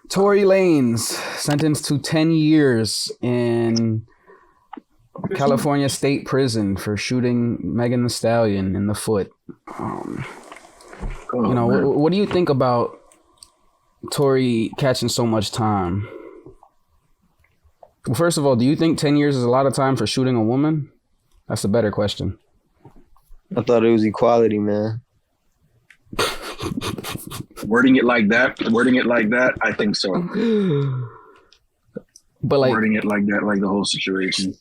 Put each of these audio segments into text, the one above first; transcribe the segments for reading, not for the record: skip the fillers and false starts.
Tory Lanez sentenced to 10 years in California State Prison for shooting Megan Thee Stallion in the foot. What do you think about Tory catching so much time? Well, first of all, do you think 10 years is a lot of time for shooting a woman? That's a better question. I thought it was equality, man. Wording it like that, I think so. But like wording it like that, like the whole situation.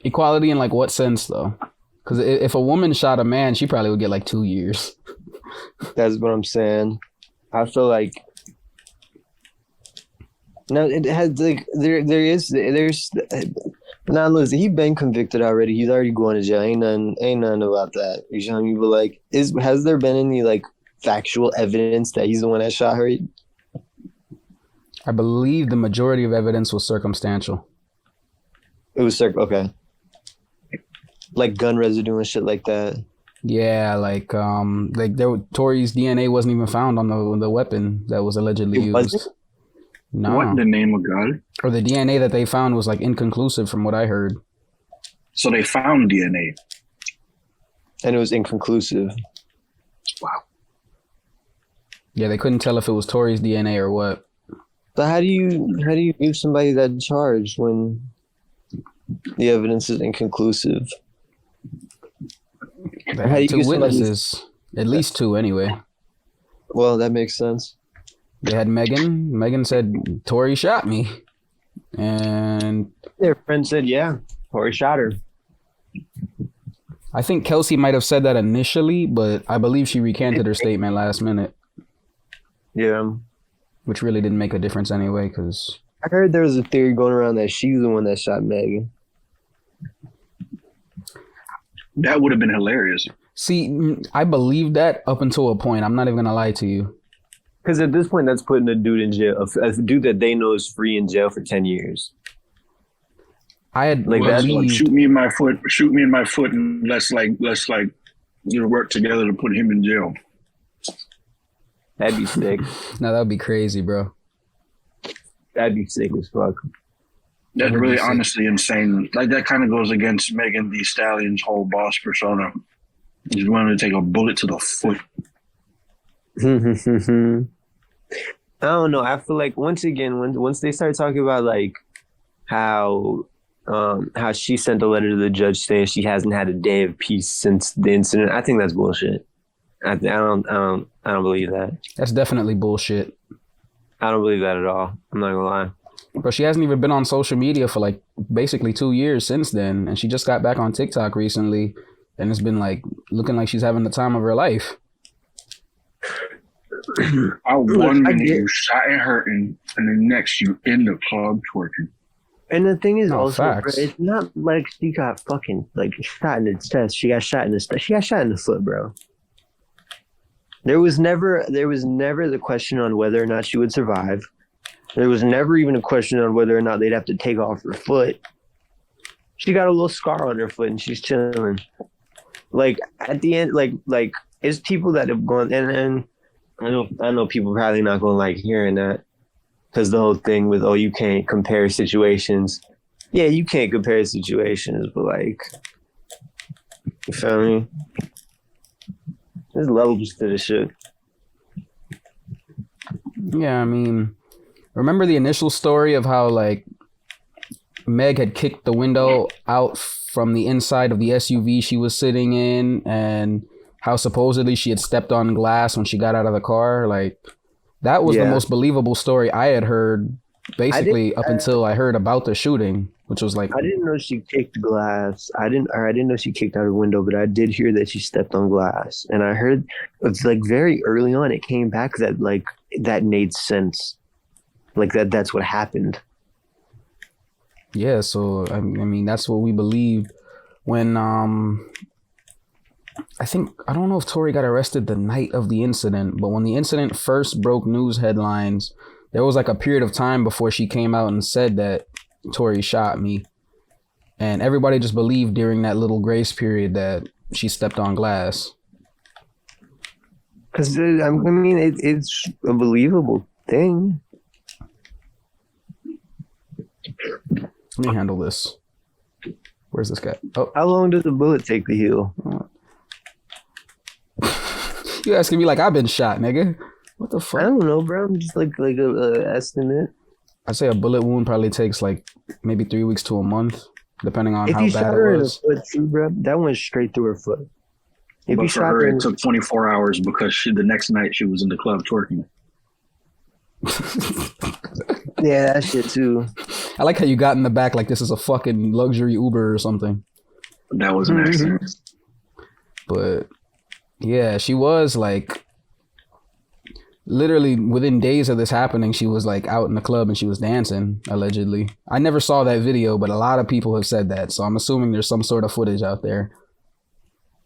Equality in like what sense though? Because if a woman shot a man, she probably would get like 2 years. That's what I'm saying. I feel like no, it has like there's now listen, he been convicted already. He's already going to jail. Ain't nothing about that. You know what I mean? But like, has there been any like factual evidence that he's the one that shot her? I believe the majority of evidence was circumstantial. It was okay. Like gun residue and shit like that. Yeah, like Tory's DNA wasn't even found on the weapon that was allegedly used. Wasn't? No. What in the name of God? Or the DNA that they found was like inconclusive from what I heard. So they found DNA. And it was inconclusive. Wow. Yeah, they couldn't tell if it was Tory's DNA or what. But how do you give somebody that charge when the evidence is inconclusive? They had 2 witnesses. At least 2 anyway. Well, that makes sense. They had Megan. Megan said, Tory shot me. And their friend said, yeah, Tory shot her. I think Kelsey might have said that initially, but I believe she recanted her statement last minute. Yeah. Which really didn't make a difference anyway, because I heard there was a theory going around that she's the one that shot Megan. That would have been hilarious. See, I believe that up until a point. I'm not even going to lie to you. Because at this point, that's putting a dude in jail, a dude that they know is free in jail for 10 years. I had like that. Like, shoot me in my foot, and let's work together to put him in jail. That'd be sick. No, that would be crazy, bro. That'd be sick as fuck. That's really honestly insane. Like that kind of goes against Megan Thee Stallion's whole boss persona. He's wanting to take a bullet to the foot. I don't know. I feel like once they start talking about like how she sent a letter to the judge saying she hasn't had a day of peace since the incident, I think that's bullshit. I don't believe that. That's definitely bullshit. I don't believe that at all. I'm not gonna lie. But she hasn't even been on social media for like basically 2 years since then, and she just got back on TikTok recently, and it's been like looking like she's having the time of her life. One minute you shot and hurting, and the next you in the club twerking. And the thing is bro, it's not like she got fucking like shot in the chest. She got shot in the foot, bro. There was never the question on whether or not she would survive. There was never even a question on whether or not they'd have to take off her foot. She got a little scar on her foot and she's chilling. Like at the end, like it's people that have gone and I know people probably not gonna like hearing that because the whole thing with you can't compare situations. Yeah, you can't compare situations, but like you feel me? There's levels to this shit. Yeah, I mean, remember the initial story of how like Meg had kicked the window out from the inside of the SUV she was sitting in, and how supposedly she had stepped on glass when she got out of the car? Like, that was the most believable story I had heard, basically up until I heard about the shooting, which was like, I didn't know she kicked glass. I didn't know she kicked out a window, but I did hear that she stepped on glass, and I heard it's like very early on it came back that like that made sense, like that's what happened. Yeah, so I mean that's what we believed when I don't know if Tory got arrested the night of the incident, but when the incident first broke news headlines, there was like a period of time before she came out and said that Tory shot me. And everybody just believed during that little grace period that she stepped on glass. Because I mean, it's a believable thing. Let me handle this. Where's this guy? Oh, how long does a bullet take to heal? You asking me like I've been shot, nigga? What the fuck? I don't know, bro. I'm just like a estimate. I'd say a bullet wound probably takes like maybe 3 weeks to a month, depending on how bad it was. If you shot her in the foot too, bro, that went straight through her foot. If you shot her, it took 24 hours because the next night she was in the club twerking. Yeah, that shit too. I like how you got in the back like this is a fucking luxury Uber or something. That was an accident. But yeah, she was like literally within days of this happening, she was like out in the club and she was dancing, allegedly. I never saw that video, but a lot of people have said that. So I'm assuming there's some sort of footage out there.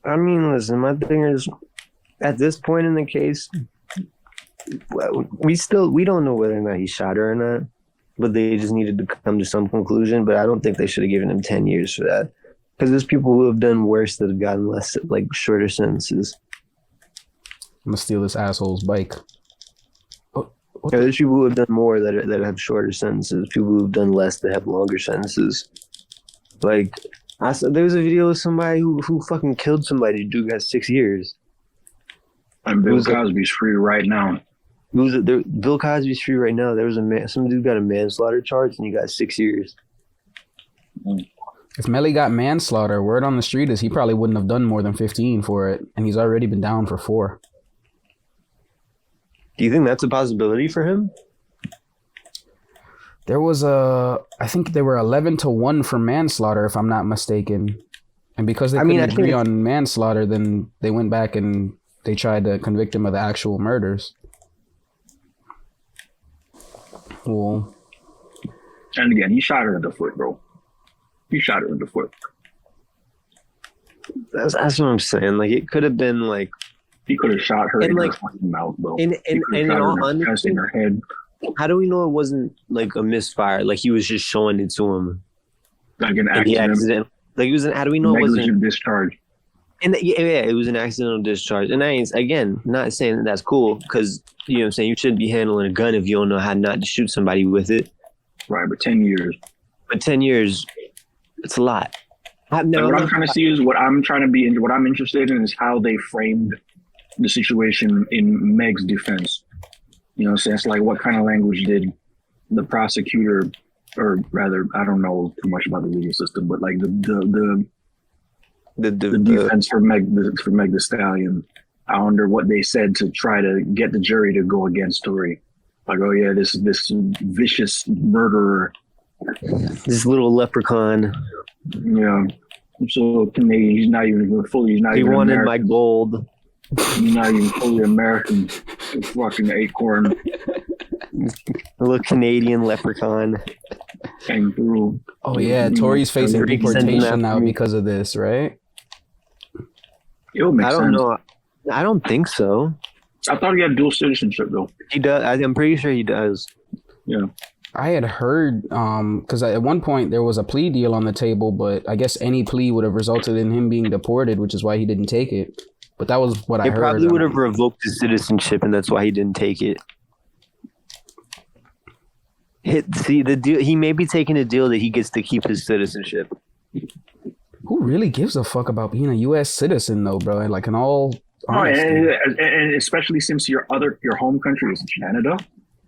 I mean, listen, my thing is, at this point in the case, we don't know whether or not he shot her or not, but they just needed to come to some conclusion. But I don't think they should have given him 10 years for that, because there's people who have done worse that have gotten less, like shorter sentences. I'm gonna steal this asshole's bike. There's people who have done more that have shorter sentences. People who have done less that have longer sentences. Like, I saw there was a video of somebody who fucking killed somebody. Dude got 6 years. And Bill Cosby's free right now. Bill Cosby's free right now. There was some dude got a manslaughter charge and he got 6 years. If Melly got manslaughter, word on the street is he probably wouldn't have done more than 15 for it, and he's already been down for 4. Do you think that's a possibility for him? There was I think they were 11-1 for manslaughter, if I'm not mistaken. And because they couldn't agree on manslaughter, then they went back and they tried to convict him of the actual murders. Well, and again, he shot her in the foot, bro. He shot her in the foot. That's what I'm saying. Like, it could have been like, he could have shot her in her fucking mouth, bro. And in all honesty, in her head. How do we know it wasn't like a misfire? Like he was just showing it to him, like an accident. Like it was an. How do we know it wasn't discharge? And yeah, it was an accidental discharge. And I ain't, again, not saying that that's cool, because you know what I'm saying, you shouldn't be handling a gun if you don't know how not to shoot somebody with it. Right, but 10 years. But 10 years, it's a lot. What I'm trying to see is what I'm interested in is how they framed the situation in Meg's defense. You know, so it's like, what kind of language did the prosecutor, or rather, I don't know too much about the legal system, but like the defense for Meg the Stallion, I wonder what they said to try to get the jury to go against Tory. Like, oh yeah, this vicious murderer, this little leprechaun. Yeah, so Canadian. He's not even fully. He wanted American. My gold. He's not even fully American. Fucking acorn. A little Canadian leprechaun. Came through. Oh yeah, Tory's facing deportation now because of this, right? It would make sense. I don't know. I don't think so. I thought he had dual citizenship though. He does. I'm pretty sure he does. Yeah. I had heard, because at one point there was a plea deal on the table, but I guess any plea would have resulted in him being deported, which is why he didn't take it. But that was what I heard. It probably would have revoked his citizenship, and that's why he didn't take it. The deal. He may be taking a deal that he gets to keep his citizenship. Who really gives a fuck about being a U.S. citizen, though, bro? Like, in all honesty. And especially since your home country is Canada,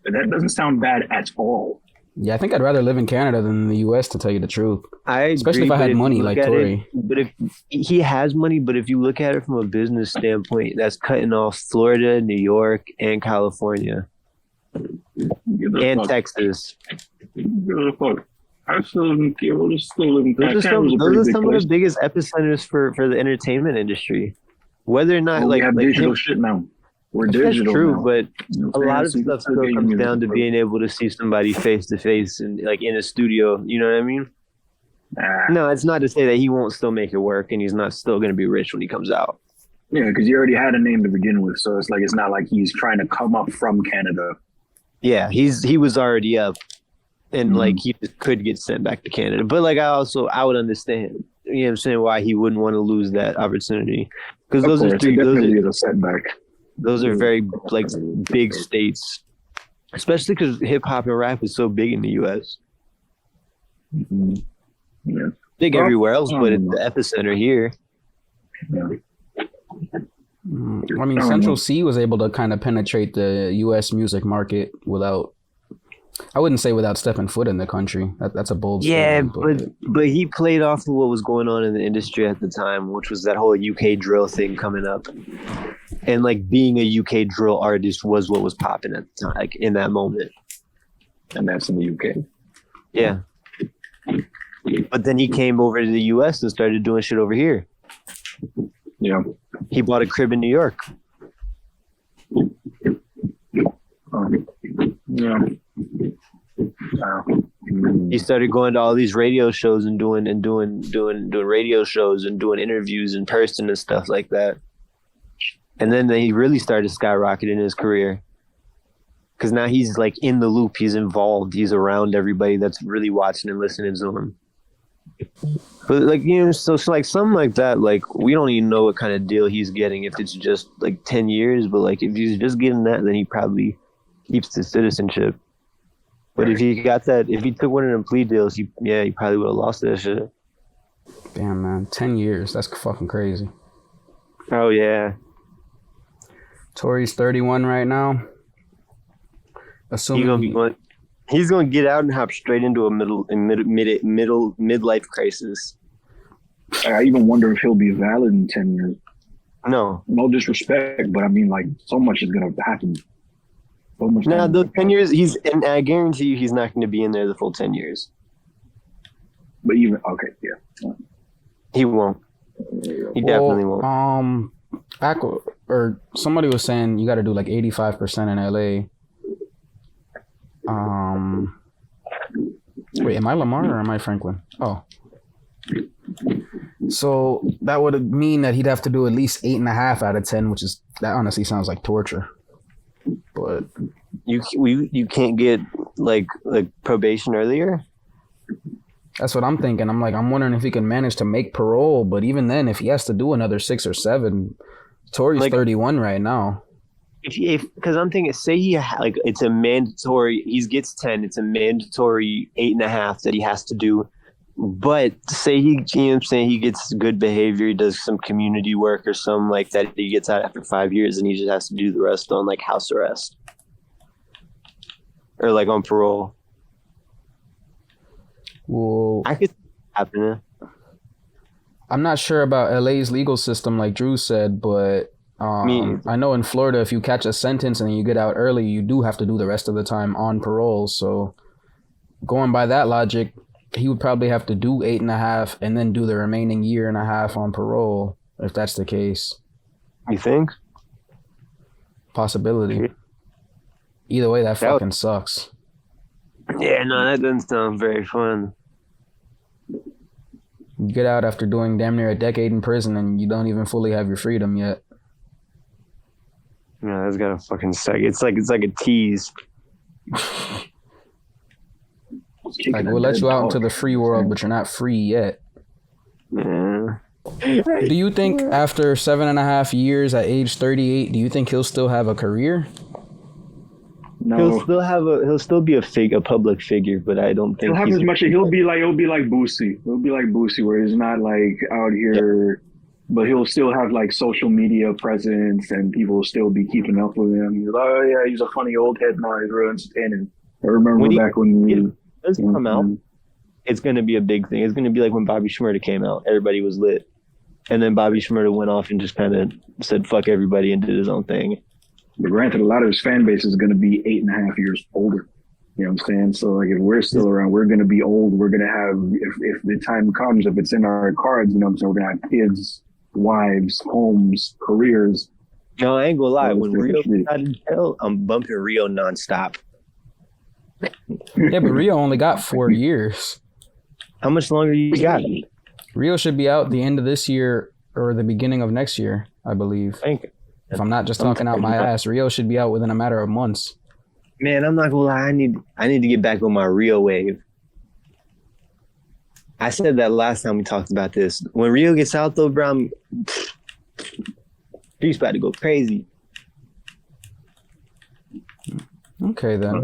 that doesn't sound bad at all. Yeah, I think I'd rather live in Canada than the U.S., to tell you the truth. Especially if I had money like Tory. But if he has money, but if you look at it from a business standpoint, that's cutting off Florida, New York, and California. And Texas. I still live in Those are some of the biggest epicenters for the entertainment industry. Whether or not we have digital shit now. We're digital. That's true, now. But a lot of stuff still comes down to being able to see somebody face to face and like in a studio. You know what I mean? No, it's not to say that he won't still make it work and he's not still going to be rich when he comes out. Yeah, because he already had a name to begin with, so it's not like he's trying to come up from Canada. Yeah, he was already up, and like he could get sent back to Canada. But like I would understand, you know what I'm saying, why he wouldn't want to lose that opportunity, because those are a setback. Those are very like big states, especially because hip hop and rap is so big in the U.S. Mm-hmm. Yeah. Big everywhere else, but it's the epicenter here. Yeah. I mean, Central C was able to kind of penetrate the U.S. music market without, I wouldn't say without stepping foot in the country. That's a bold statement. But he played off of what was going on in the industry at the time, which was that whole UK drill thing coming up. And like being a UK drill artist was what was popping at the time, like in that moment. And that's in the UK. Yeah. But then he came over to the US and started doing shit over here. Yeah. He bought a crib in New York. Yeah. He started going to all these radio shows and doing radio shows and doing interviews in person and stuff like that. And then he really started skyrocketing his career. Because now he's like in the loop. He's involved. He's around everybody that's really watching and listening to him. But like, you know, so like something like that, like we don't even know what kind of deal he's getting if it's just like 10 years. But like if he's just getting that, then he probably keeps his citizenship. But if he got that, if he took one of them plea deals, he probably would have lost that shit. Damn, man. 10 years. That's fucking crazy. Oh, yeah. Tory's 31 right now. Assuming he's gonna get out and hop straight into a midlife crisis. I even wonder if he'll be valid in 10 years. No disrespect, but I mean, like, so much is gonna happen. So much. Now, those 10 years, and I guarantee you, he's not going to be in there the full 10 years. But even yeah, he won't. He definitely won't. Or somebody was saying you got to do like 85% in LA. Wait, am I Lamar or am I Franklin? Oh. So that would mean that he'd have to do at least 8.5 out of 10, that honestly sounds like torture. But you can't get like probation earlier. That's what I'm thinking. I'm wondering if he can manage to make parole. But even then, if he has to do another 6 or 7, Tory's 31 right now. Because I'm thinking, say it's a mandatory. He gets 10. It's a mandatory 8.5 that he has to do. But say he gets good behavior. He does some community work or something like that. He gets out after 5 years, and he just has to do the rest on like house arrest or like on parole. Well, I could happen. I'm not sure about LA's legal system, like Drew said, but I know in Florida, if you catch a sentence and you get out early, you do have to do the rest of the time on parole. So going by that logic, he would probably have to do 8.5 and then do the remaining 1.5 on parole, if that's the case. You think? Possibility. Either way, that fucking sucks. Yeah, no, that doesn't sound very fun. You get out after doing damn near a decade in prison and you don't even fully have your freedom yet. Yeah, that's gotta fucking suck. It's like a tease. Like, we'll let you out into the free world, but you're not free yet. Yeah. Do you think after 7.5 years at age 38, do you think he'll still have a career? No. He'll still be a public figure, but I don't think he'll have as much. He'll be like Boosie. He'll be like Boosie, where he's not like out here, but he'll still have like social media presence, and people will still be keeping up with him. He's like, oh yeah, he's a funny old head now. He's real entertaining. I remember back when he does come out. It's going to be a big thing. It's going to be like when Bobby Shmurda came out. Everybody was lit. And then Bobby Shmurda went off and just kind of said, fuck everybody, and did his own thing. But granted, a lot of his fan base is going to be 8.5 years older. You know what I'm saying? So like, if we're still around, we're going to be old. We're going to have, if the time comes, if it's in our cards, you know what I'm saying? We're going to have kids, wives, homes, careers. No, I ain't going to lie. When Rio decided to tell, I'm bumping Rio nonstop. Yeah, but Rio only got 4 years. How much longer you got? Rio should be out the end of this year or the beginning of next year, I believe. If I'm not just talking out my ass, Rio should be out within a matter of months. Man, I'm not gonna lie. I need to get back on my Rio wave. I said that last time we talked about this. When Rio gets out, though, bro, streets about to go crazy. Okay then.